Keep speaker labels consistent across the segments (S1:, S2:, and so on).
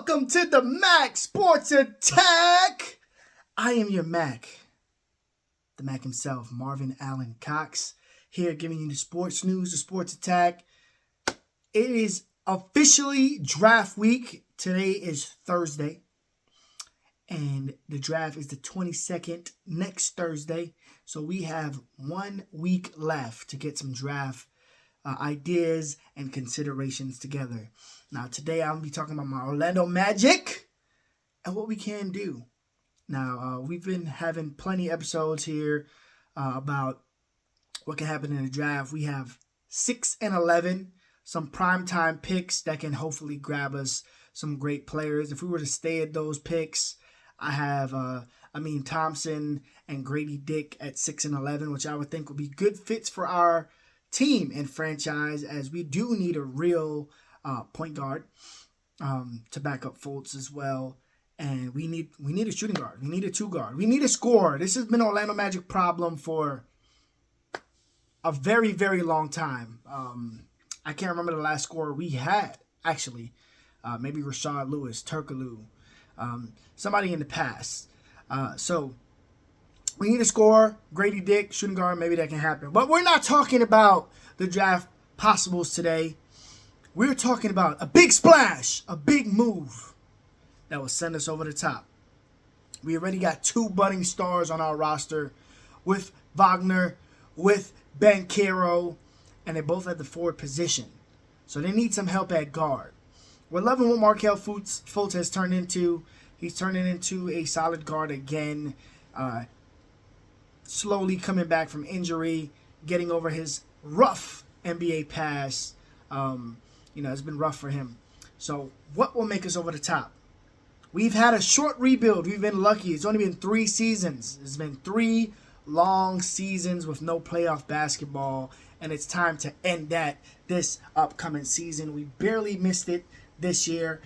S1: Welcome to the Mac Sports Attack. I am your Mac, the Mac himself, Marvin Allen Cox, here giving you the sports news, the sports attack. It is officially draft week. Today is Thursday, and the draft is the 22nd, next Thursday. So we have 1 week left to get some draft ideas and considerations together. Now, today I'm going to be talking about my Orlando Magic and what we can do. Now, we've been having plenty of episodes here about what can happen in the draft. We have 6 and 11, some primetime picks that can hopefully grab us some great players. If we were to stay at those picks, I have Thompson and Grady Dick at 6 and 11, which I would think would be good fits for our team and franchise, as we do need a real point guard to back up Fultz as well. And we need a shooting guard. We need a 2 guard. We need a scorer. This has been an Orlando Magic problem for a very, very long time. I can't remember the last scorer we had, actually. Maybe Rashard Lewis, Turkoglu, somebody in the past. So we need a scorer, Grady Dick, shooting guard, maybe that can happen. But we're not talking about the draft possibles today. We're talking about a big splash, a big move that will send us over the top. We already got 2 budding stars on our roster with Wagner, with Banchero, and they're both at the forward position. So they need some help at guard. We're loving what Markelle Fultz has turned into. He's turning into a solid guard again. Slowly coming back from injury, getting over his rough NBA past. It's been rough for him. So what will make us over the top? We've had a short rebuild. We've been lucky. It's only been 3 seasons. It's been 3 long seasons with no playoff basketball, and it's time to end that this upcoming season. We barely missed it this year.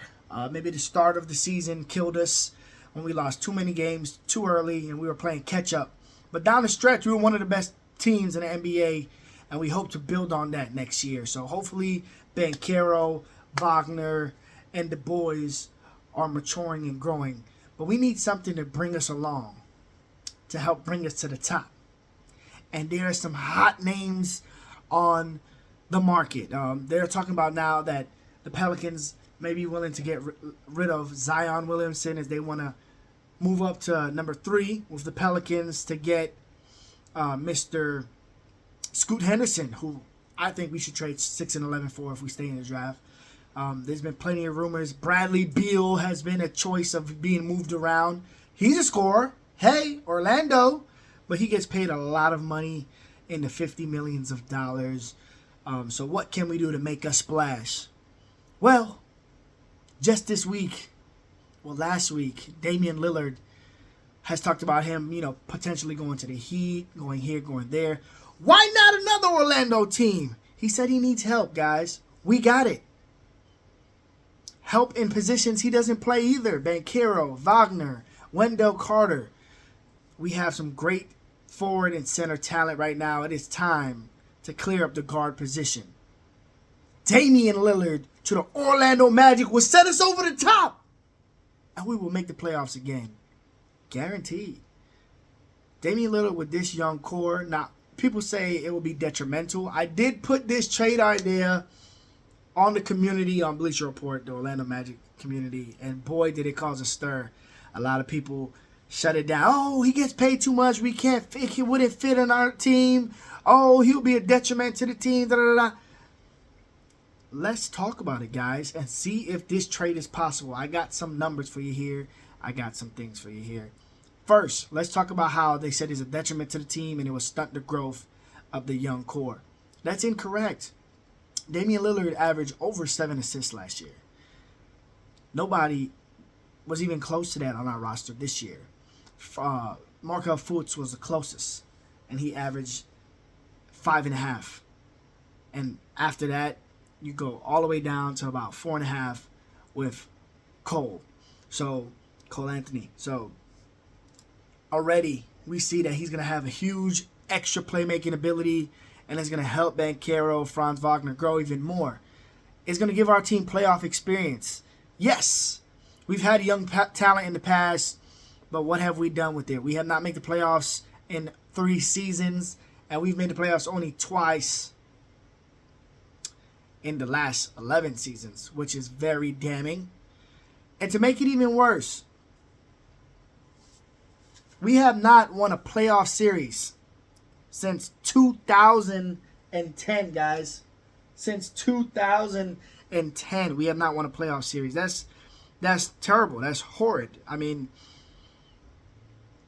S1: Maybe the start of the season killed us when we lost too many games too early and we were playing catch-up. But down the stretch, we were one of the best teams in the NBA, and we hope to build on that next year. So hopefully Banchero, Wagner, and the boys are maturing and growing. But we need something to bring us along, to help bring us to the top. And there are some hot names on the market. They're talking about now that the Pelicans may be willing to get rid of Zion Williamson, as they want to move up to number 3 with the Pelicans to get Mr. Scoot Henderson, who I think we should trade 6 and 11 for if we stay in the draft. There's been plenty of rumors. Bradley Beal has been a choice of being moved around. He's a scorer. Hey, Orlando. But he gets paid a lot of money, in the $50 millions. So what can we do to make us splash? Well, just this week, last week, Damian Lillard has talked about him, potentially going to the Heat, going here, going there. Why not another Orlando team? He said he needs help, guys. We got it. Help in positions he doesn't play either. Banchero, Wagner, Wendell Carter. We have some great forward and center talent right now. It is time to clear up the guard position. Damian Lillard to the Orlando Magic will set us over the top, and we will make the playoffs again. Guaranteed. Damian Lillard with this young core. Now, people say it will be detrimental. I did put this trade idea on the community, on Bleacher Report, the Orlando Magic community, and boy, did it cause a stir. A lot of people shut it down. Oh, he gets paid too much. We can't fit. He wouldn't fit on our team. Oh, he'll be a detriment to the team. Da, da, da. Let's talk about it, guys, and see if this trade is possible. I got some numbers for you here. I got some things for you here. First, let's talk about how they said he's a detriment to the team and it will stunt the growth of the young core. That's incorrect. Damian Lillard averaged over 7 assists last year. Nobody was even close to that on our roster this year. Markelle Fultz was the closest, and he averaged 5.5. And after that, you go all the way down to about 4.5 with Cole Anthony. So already we see that he's going to have a huge extra playmaking ability, and it's going to help Banchero, Franz Wagner grow even more. It's going to give our team playoff experience. Yes, We've had young talent in the past, but what have we done with it? We have not made the playoffs in 3 seasons, and we've made the playoffs only twice in the last 11 seasons, which is very damning. And to make it even worse, we have not won a playoff series since 2010, guys. Since 2010, we have not won a playoff series. That's terrible. That's horrid. I mean,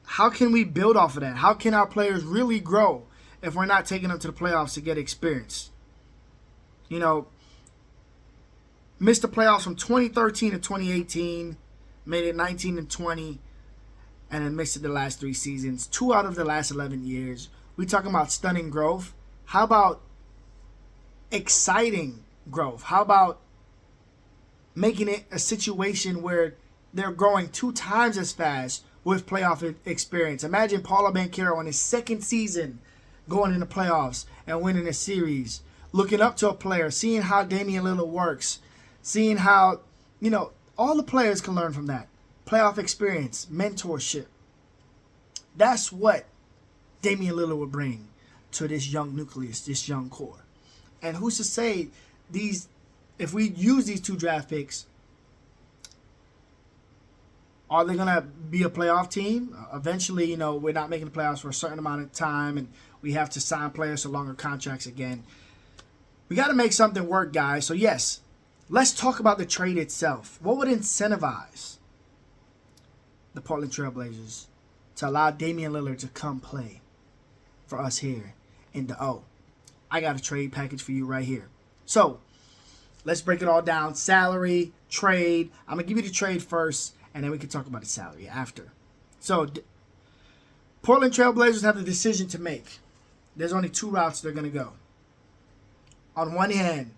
S1: how can we build off of that? How can our players really grow if we're not taking them to the playoffs to get experience? You know, missed the playoffs from 2013 to 2018, made it 19 and 20, and then missed it the last 3 seasons, 2 out of the last 11 years. We talking about stunning growth. How about exciting growth? How about making it a situation where they're growing 2 times as fast with playoff experience? Imagine Paolo Banchero in his 2nd season going into playoffs and winning a series, looking up to a player, seeing how Damian Lillard works, seeing how, all the players can learn from that. Playoff experience, mentorship. That's what Damian Lillard would bring to this young nucleus, this young core. And who's to say if we use these 2 draft picks, are they going to be a playoff team? Eventually, we're not making the playoffs for a certain amount of time, and we have to sign players to longer contracts again. We got to make something work, guys. So, yes, let's talk about the trade itself. What would incentivize the Portland Trail Blazers to allow Damian Lillard to come play for us here in the O? I got a trade package for you right here. So, let's break it all down. Salary, trade. I'm going to give you the trade first, and then we can talk about the salary after. So, Portland Trail Blazers have the decision to make. There's only 2 routes they're going to go. On one hand,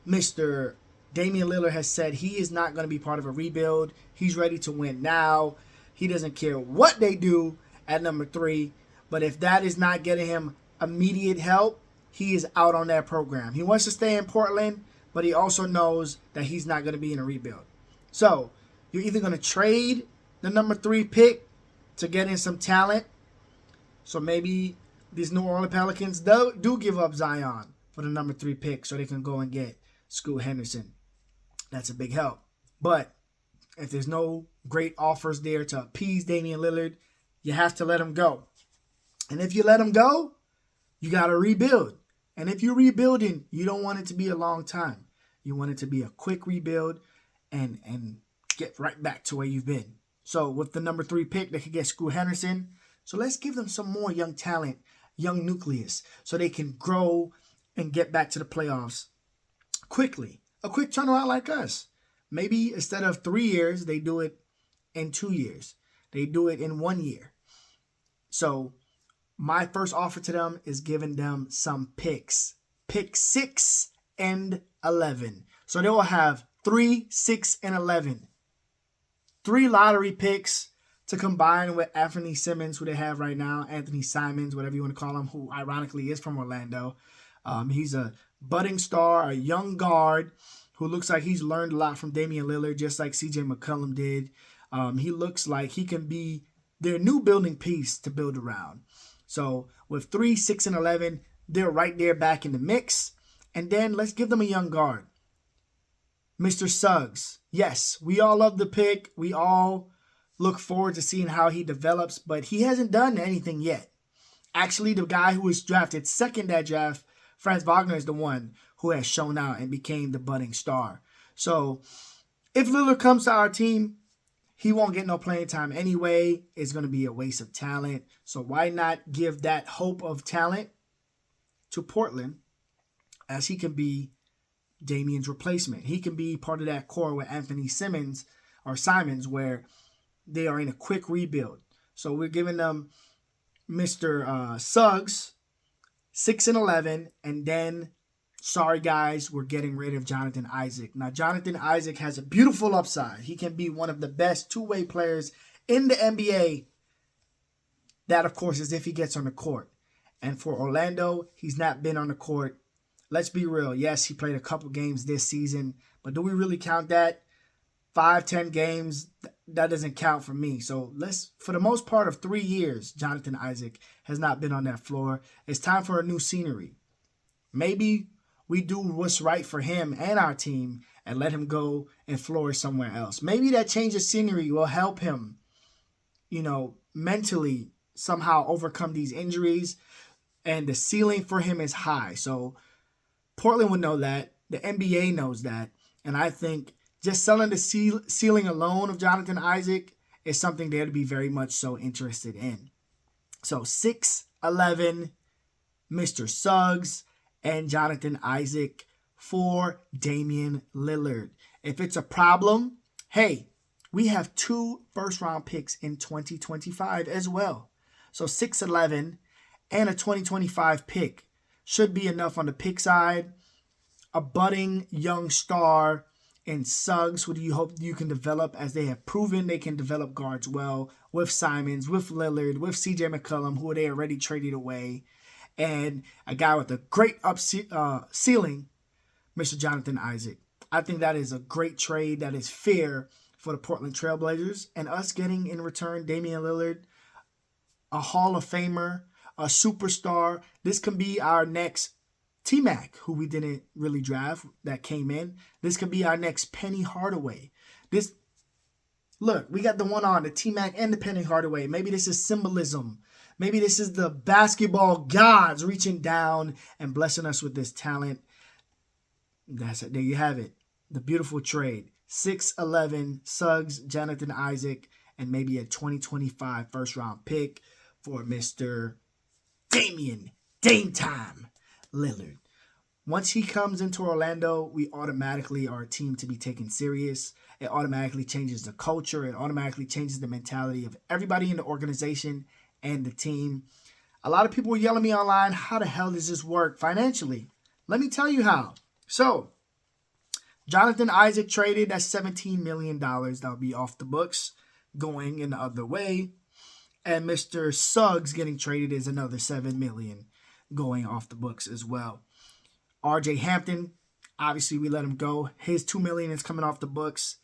S1: Mr. Damian Lillard has said he is not going to be part of a rebuild. He's ready to win now. He doesn't care what they do at number 3. But if that is not getting him immediate help, he is out on that program. He wants to stay in Portland, but he also knows that he's not going to be in a rebuild. So, you're either going to trade the number 3 pick to get in some talent. So maybe these New Orleans Pelicans do give up Zion for the number 3 pick so they can go and get Scoot Henderson. That's a big help. But if there's no great offers there to appease Damian Lillard, you have to let him go. And if you let him go, you got to rebuild. And if you're rebuilding, you don't want it to be a long time. You want it to be a quick rebuild and get right back to where you've been. So with the number 3 pick, they could get Scoot Henderson. So let's give them some more young talent, young nucleus, so they can grow and get back to the playoffs quickly. A quick turnaround like us. Maybe instead of 3 years, they do it in 2 years. They do it in 1 year. So my first offer to them is giving them some picks. Pick 6 and 11. So they will have 3, 6, and 11. 3 lottery picks to combine with Anthony Simmons, who they have right now. Anthony Simons, whatever you want to call him, who ironically is from Orlando. He's a budding star, a young guard who looks like he's learned a lot from Damian Lillard, just like CJ McCollum did. He looks like he can be their new building piece to build around. So with 3, 6, and 11, they're right there back in the mix. And then let's give them a young guard. Mr. Suggs. Yes, we all love the pick. We all look forward to seeing how he develops, but he hasn't done anything yet. Actually, the guy who was drafted second that draft, Franz Wagner, is the one who has shown out and became the budding star. So if Lillard comes to our team, he won't get no playing time anyway. It's going to be a waste of talent. So why not give that hope of talent to Portland, as he can be Damian's replacement. He can be part of that core with Anthony Simons, where they are in a quick rebuild. So we're giving them Mr. Suggs, 6 and 11, and then, sorry guys, we're getting rid of Jonathan Isaac. Now, Jonathan Isaac has a beautiful upside. He can be one of the best two-way players in the NBA. That, of course, is if he gets on the court. And for Orlando, he's not been on the court. Let's be real. Yes, he played a couple games this season, but do we really count that? 5-10 games, that doesn't count for me. So for the most part of 3 years, Jonathan Isaac has not been on that floor. It's time for a new scenery. Maybe we do what's right for him and our team and let him go and flourish somewhere else. Maybe that change of scenery will help him, mentally somehow overcome these injuries. And the ceiling for him is high. So Portland would know that. The NBA knows that. And I think just selling the ceiling alone of Jonathan Isaac is something they'd be very much so interested in. So 6'11", Mr. Suggs, and Jonathan Isaac for Damian Lillard. If it's a problem, hey, we have 2 first-round picks in 2025 as well. So 6'11" and a 2025 pick should be enough on the pick side. A budding young star in Suggs, who do you hope you can develop, as they have proven they can develop guards well with Simons, with Lillard, with CJ McCollum, who they already traded away, and a guy with a great ceiling, Mr. Jonathan Isaac. I think that is a great trade that is fair for the Portland Trailblazers, and us getting in return Damian Lillard, a Hall of Famer, a superstar. This can be our next T-Mac, who we didn't really draft, that came in. This could be our next Penny Hardaway. Look, we got the one on, the T-Mac and the Penny Hardaway. Maybe this is symbolism. Maybe this is the basketball gods reaching down and blessing us with this talent. That's it. There you have it. The beautiful trade. 6'11", Suggs, Jonathan Isaac, and maybe a 2025 first-round pick for Mr. Dame Time Lillard. Once he comes into Orlando, we automatically are a team to be taken serious. It automatically changes the culture. It automatically changes the mentality of everybody in the organization and the team. A lot of people were yelling at me online, how the hell does this work financially? Let me tell you how. So, Jonathan Isaac traded, that's $17 million. That'll be off the books, going in the other way. And Mr. Suggs getting traded is another $7 million going off the books as well. RJ Hampton, obviously we let him go. His $2 million is coming off the books.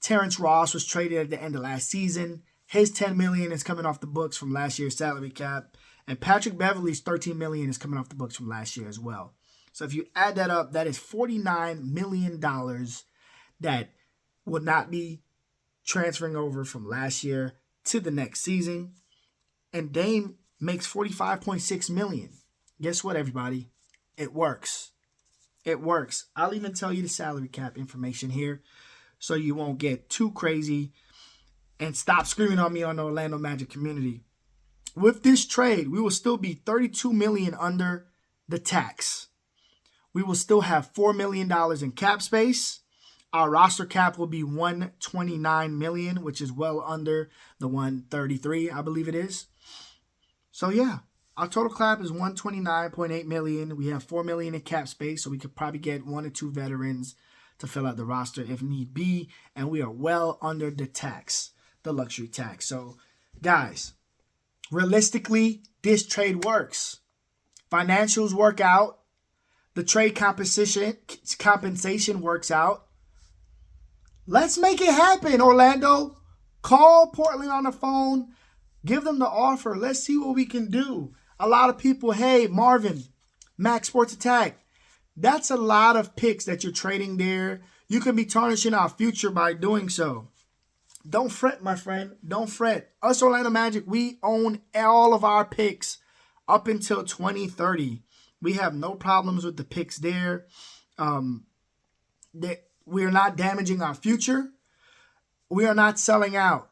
S1: Terrence Ross was traded at the end of last season. His $10 million is coming off the books from last year's salary cap. And Patrick Beverley's $13 million is coming off the books from last year as well. So if you add that up, that is $49 million that will not be transferring over from last year to the next season. And Dame makes $45.6 million. Guess what, everybody? It works. It works. I'll even tell you the salary cap information here so you won't get too crazy and stop screaming on me on the Orlando Magic community. With this trade, we will still be $32 million under the tax. We will still have $4 million in cap space. Our roster cap will be $129 million, which is well under the $133, I believe it is. So yeah, our total cap is $129.8 million. We have $4 million in cap space, so we could probably get 1 or 2 veterans to fill out the roster if need be. And we are well under the tax, the luxury tax. So guys, realistically, this trade works. Financials work out. The trade compensation works out. Let's make it happen, Orlando. Call Portland on the phone. Give them the offer. Let's see what we can do. A lot of people, hey, Marvin, Mac Sports Attack. That's a lot of picks that you're trading there. You can be tarnishing our future by doing so. Don't fret, my friend. Don't fret. Us Orlando Magic, we own all of our picks up until 2030. We have no problems with the picks there. We are not damaging our future. We are not selling out.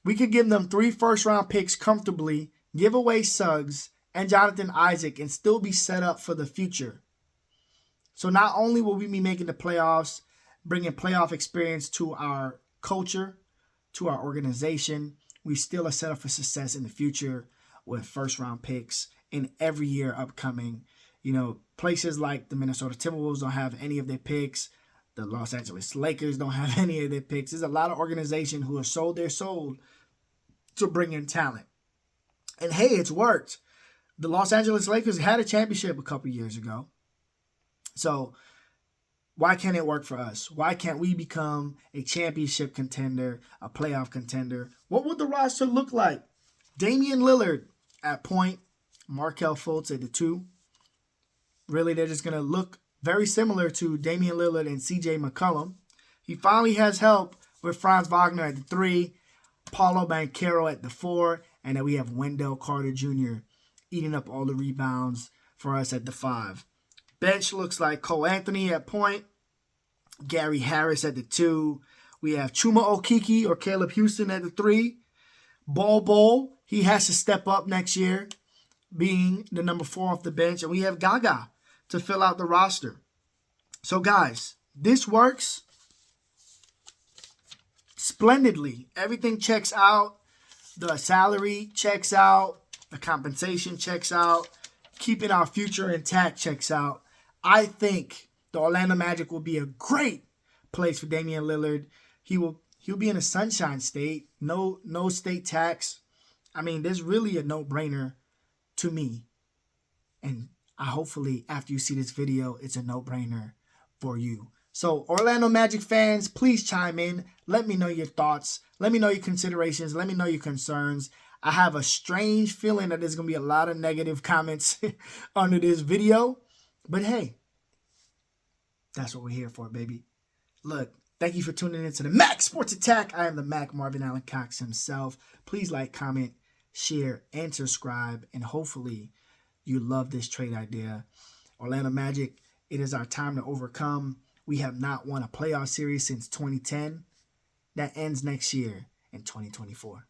S1: We could give them 3 first-round picks comfortably, give away Suggs and Jonathan Isaac, and still be set up for the future. So not only will we be making the playoffs, bringing playoff experience to our culture, to our organization, we still are set up for success in the future with first-round picks in every year upcoming. You know, places like the Minnesota Timberwolves don't have any of their picks. The Los Angeles Lakers don't have any of their picks. There's a lot of organizations who have sold their soul to bring in talent. And hey, it's worked. The Los Angeles Lakers had a championship a couple years ago. So Why can't it work for us? Why can't we become a championship contender, a playoff contender? What would the roster look like? Damian Lillard at point, Markelle Fultz at the 2. Really, they're just going to look very similar to Damian Lillard and CJ McCollum. He finally has help with Franz Wagner at the 3, Paolo Banchero at the 4, and then we have Wendell Carter Jr. eating up all the rebounds for us at the 5. Bench looks like Cole Anthony at point, Gary Harris at the 2. We have Chuma Okeke or Caleb Houston at the 3. Bol, he has to step up next year, being the number 4 off the bench. And we have Gaga to fill out the roster. So, guys, this works splendidly. Everything checks out. The salary checks out. The compensation checks out. Keeping our future intact checks out. I think the Orlando Magic will be a great place for Damian Lillard. He'll be in a sunshine state. No state tax. I mean, there's really a no-brainer to me. And hopefully, after you see this video, it's a no-brainer for you. So, Orlando Magic fans, please chime in. Let me know your thoughts. Let me know your considerations. Let me know your concerns. I have a strange feeling that there's going to be a lot of negative comments under this video. But hey, that's what we're here for, baby. Look, thank you for tuning in to the Mac Sports Attack. I am the Mac, Marvin Allen Cox himself. Please like, comment, share, and subscribe. And hopefully you love this trade idea. Orlando Magic, it is our time to overcome. We have not won a playoff series since 2010. That ends next year in 2024.